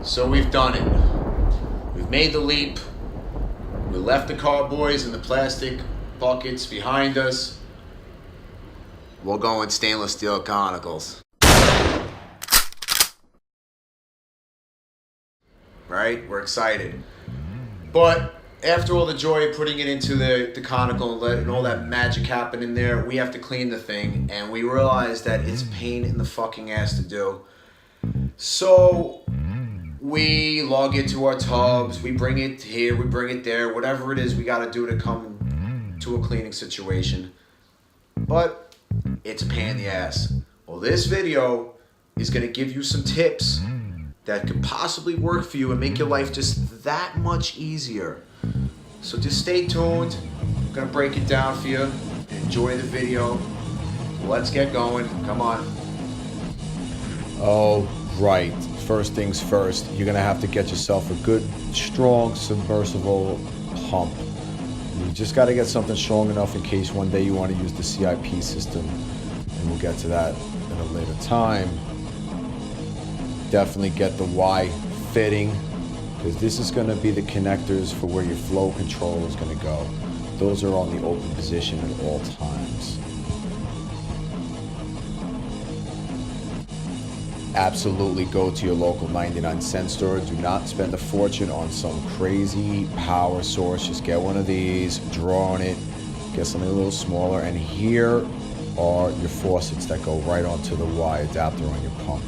So we've done it. We've made the leap. We left the carboys and the plastic buckets behind us. We're going stainless steel Conicals. Right? We're excited. But after all the joy of putting it into the Conical and letting all that magic happen in there, we have to clean the thing, and we realize that it's a pain in the fucking ass to do. So we log it to our tubs, we bring it here, we bring it there, whatever it is we gotta do to come to a cleaning situation. But it's a pain in the ass. Well, this video is gonna give you some tips that could possibly work for you and make your life just that much easier. So just stay tuned. I'm gonna break it down for you. Enjoy the video. Let's get going. Come on. Oh, right. First things first, you're gonna have to get yourself a good, strong, submersible pump. You just gotta get something strong enough in case one day you want to use the CIP system, and we'll get to that at a later time. Definitely get the Y fitting, because this is gonna be the connectors for where your flow control is gonna go. Those are on the open position at all times. Absolutely go to your local 99-cent store. Do not spend a fortune on some crazy power source. Just get one of these, draw on it, get something a little smaller, and here are your faucets that go right onto the Y adapter on your pump.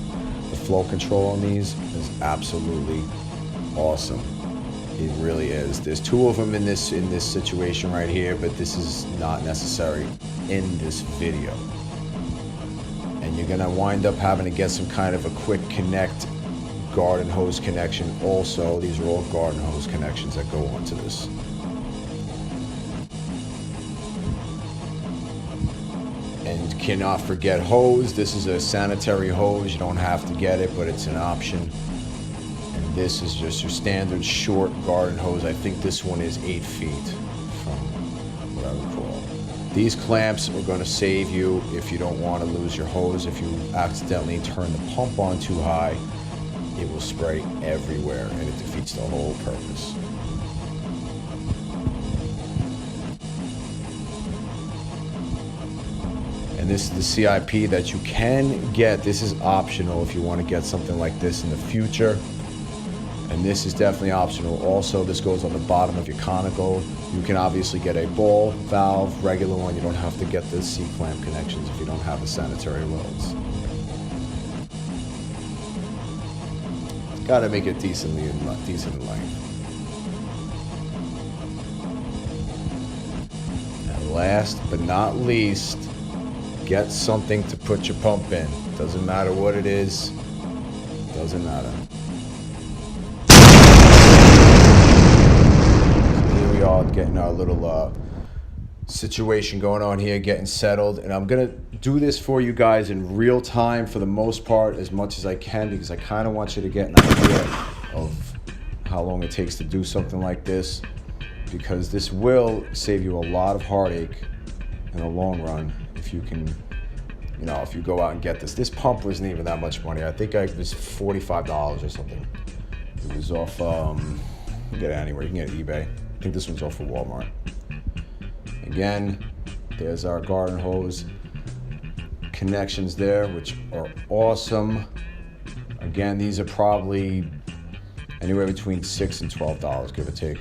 The flow control on these is absolutely awesome. It really is. There's two of them in this situation right here, but this is not necessary in this video. And you're gonna wind up having to get some kind of a quick connect garden hose connection also. These are all garden hose connections that go onto this. And cannot forget hose. This is a sanitary hose. You don't have to get it, but it's an option. And this is just your standard short garden hose. I think this one is 8 feet from what I recall. These clamps are going to save you if you don't want to lose your hose. If you accidentally turn the pump on too high, it will spray everywhere and it defeats the whole purpose. And this is the CIP that you can get. This is optional if you want to get something like this in the future. And this is definitely optional. Also, this goes on the bottom of your Conical. You can obviously get a ball valve, regular one. You don't have to get the C-clamp connections if you don't have the sanitary welds. Got to make it decent in length. And last but not least, get something to put your pump in. Doesn't matter what it is. Doesn't matter. We are getting our little situation going on here, getting settled, and I'm gonna do this for you guys in real time for the most part, as much as I can, because I kind of want you to get an idea of how long it takes to do something like this, because this will save you a lot of heartache in the long run if you can, you know, if you go out and get this. This pump wasn't even that much money. I think it was $45 or something. It was off, you can get it anywhere. You can get it eBay. I think this one's off of Walmart. Again, there's our garden hose connections there, which are awesome. Again, these are probably anywhere between $6 and $12, give or take.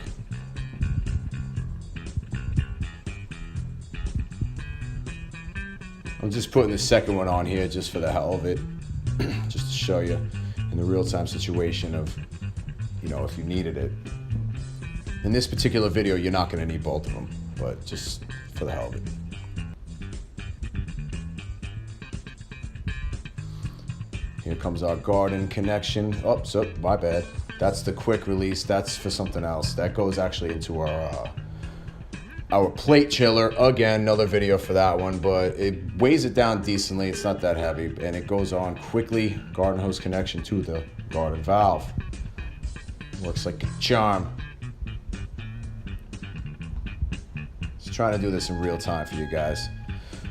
I'm just putting the second one on here just for the hell of it, just to show you in the real-time situation of, you know, if you needed it. In this particular video, you're not going to need both of them, but just for the hell of it. Here comes our garden connection. Oh, so my bad. That's the quick release. That's for something else. That goes actually into our plate chiller. Again, another video for that one, but it weighs it down decently. It's not that heavy, and it goes on quickly. Garden hose connection to the garden valve. Looks like a charm. Trying to do this in real time for you guys.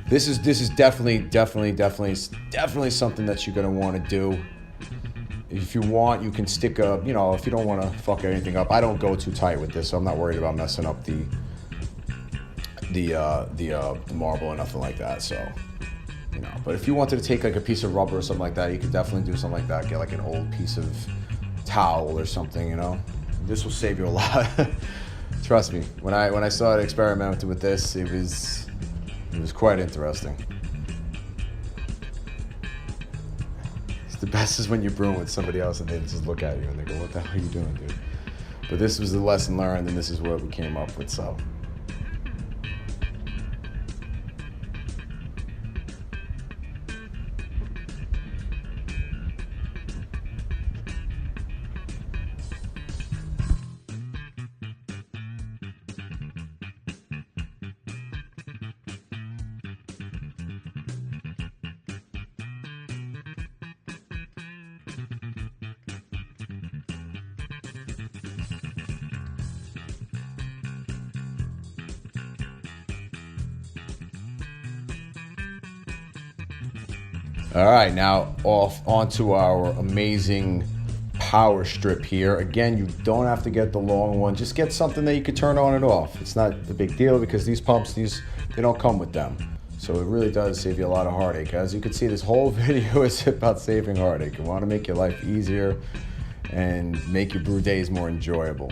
This is definitely something that you're gonna want to do If you want, you can stick a, you know, if you don't want to fuck anything up. I don't go too tight with this, so I'm not worried about messing up the marble or nothing like that. So, you know, but if you wanted to take like a piece of rubber or something like that, you could definitely do something like that. Get like an old piece of towel or something, you know. This will save you a lot. Trust me. When I started experimenting with this, it was quite interesting. The best is when you're brewing with somebody else and they just look at you and they go, "What the hell are you doing, dude?" But this was the lesson learned, and this is what we came up with. So. All right, now off onto our amazing power strip here. Again, you don't have to get the long one. Just get something that you could turn on and off. It's not a big deal because these pumps, they don't come with them. So it really does save you a lot of heartache. As you can see, this whole video is about saving heartache. You want to make your life easier and make your brew days more enjoyable.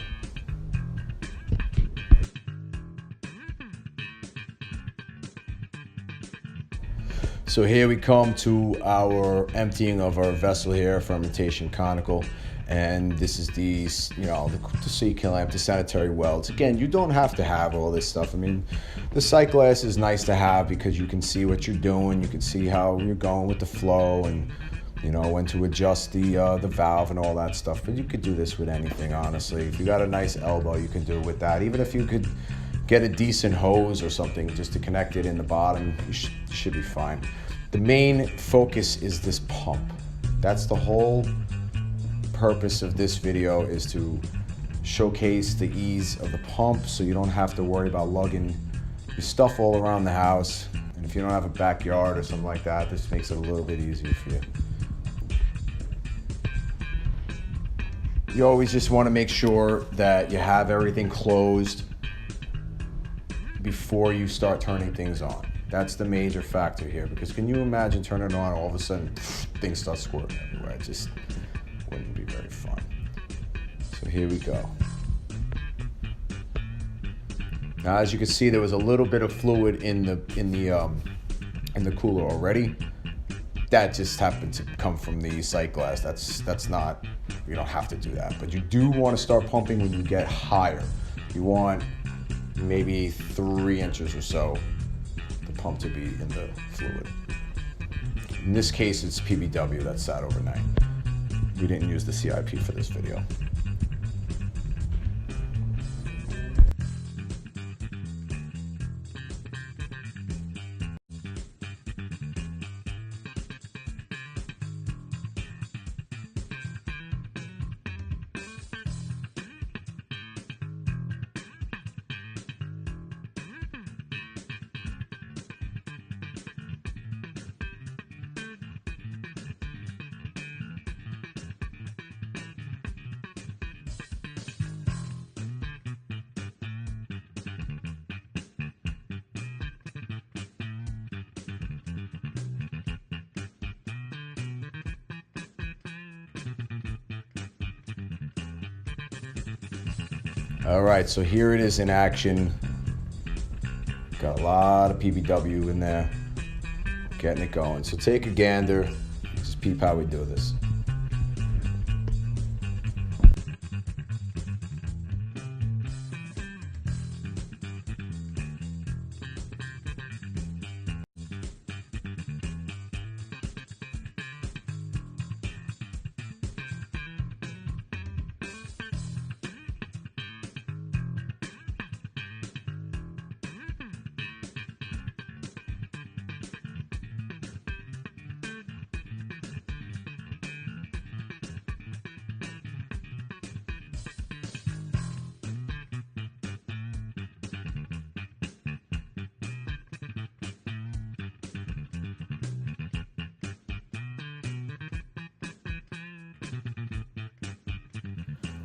So here we come to our emptying of our vessel here, fermentation conical. And this is the, you know, the sea lamp, the sanitary welds. Again, you don't have to have all this stuff. I mean, the sight glass is nice to have because you can see what you're doing. You can see how you're going with the flow and, you know, when to adjust the valve and all that stuff. But you could do this with anything, honestly. If you got a nice elbow, you can do it with that. Even if you could get a decent hose or something just to connect it in the bottom, you should be fine. The main focus is this pump. That's the whole purpose of this video, is to showcase the ease of the pump so you don't have to worry about lugging your stuff all around the house. And if you don't have a backyard or something like that, this makes it a little bit easier for you. You always just want to make sure that you have everything closed before you start turning things on. That's the major factor here, because can you imagine turning it on, all of a sudden things start squirting everywhere? It just wouldn't be very fun. So here we go. Now, as you can see, there was a little bit of fluid in the cooler already. That just happened to come from the sight glass. That's not, you don't have to do that, but you do want to start pumping when you get higher. You want maybe 3 inches or so the pump to be in the fluid. In this case, it's PBW that sat overnight. We didn't use the CIP for this video. All right, so here it is in action. Got a lot of PBW in there, getting it going. So take a gander, just peep how we do this.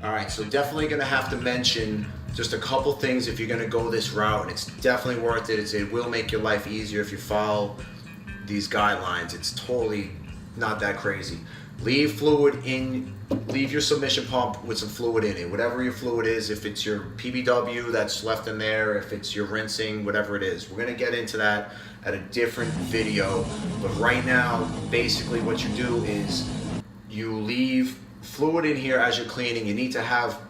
All right, so definitely gonna have to mention just a couple things if you're gonna go this route, and it's definitely worth it. It will make your life easier if you follow these guidelines. It's totally not that crazy. Leave fluid in, leave your submission pump with some fluid in it. Whatever your fluid is, if it's your PBW that's left in there, if it's your rinsing, whatever it is. We're gonna get into that at a different video, but right now, basically what you do is you leave fluid in here as you're cleaning. You need to have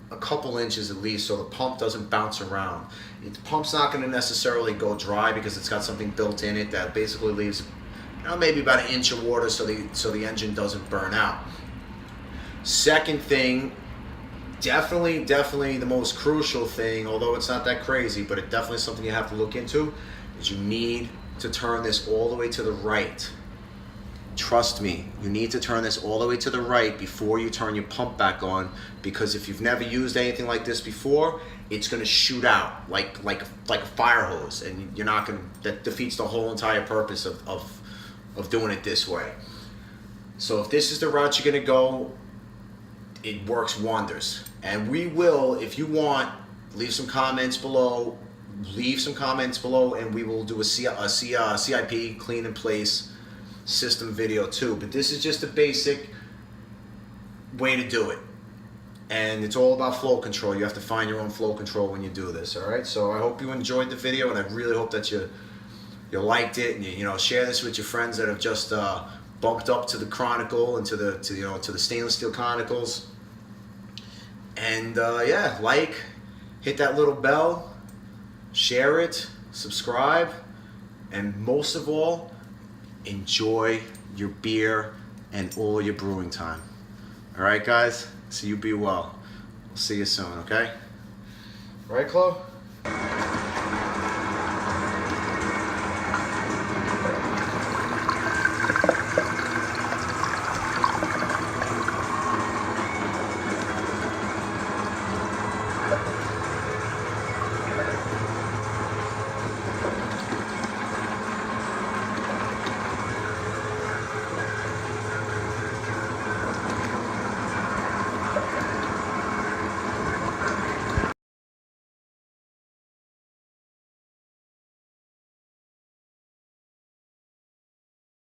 a couple inches at least so the pump doesn't bounce around. The pump's not going to necessarily go dry because it's got something built in it that basically leaves, you know, maybe about an inch of water so the engine doesn't burn out. Second thing, definitely the most crucial thing, although it's not that crazy, but it definitely is something you have to look into, is you need to turn this all the way to the right. Trust me, you need to turn this all the way to the right before you turn your pump back on, because if you've never used anything like this before, it's going to shoot out like a fire hose, and you're not going to, that defeats the whole entire purpose of doing it this way. So if this is the route you're going to go, it works wonders. And we will, if you want, leave some comments below, and we will do a CIP, clean in place system video too. But this is just a basic way to do it, and it's all about flow control. You have to find your own flow control when you do this. All right, so I hope you enjoyed the video, and I really hope that you liked it, and you know, share this with your friends that have just bumped up to the Conical and to the stainless steel Conicals. And yeah, hit that little bell, share it, subscribe, and most of all, enjoy your beer and all your brewing time. All right, guys? So you be well. We'll see you soon, okay? All right, Chloe?